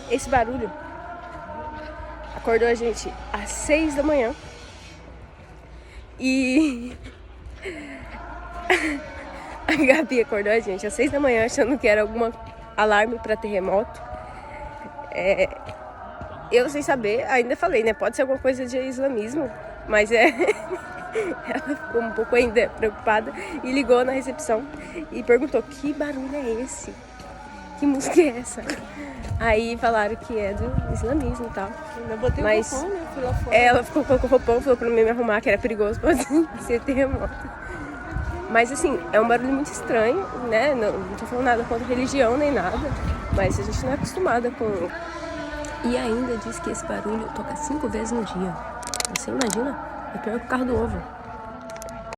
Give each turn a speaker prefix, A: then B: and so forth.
A: Esse barulho acordou a gente às 6 da manhã. E a Gabi acordou a gente às 6 da manhã achando que era algum alarme para terremoto. Eu sem saber, ainda falei, né? Pode ser alguma coisa de islamismo, mas ela ficou um pouco ainda preocupada e ligou na recepção e perguntou: que barulho é esse? Que música é essa? Aí falaram que é do islamismo e tal.
B: Eu botei o roupão, né? Fui lá fora.
A: Ela ficou com o roupão, falou pra mim me arrumar, que era perigoso, pode ser terremoto. Mas assim, é um barulho muito estranho, né? Não tô falando nada contra religião nem nada, mas a gente não é acostumada com... E ainda diz que esse barulho toca 5 vezes no dia. Você imagina? É pior que o carro do ovo.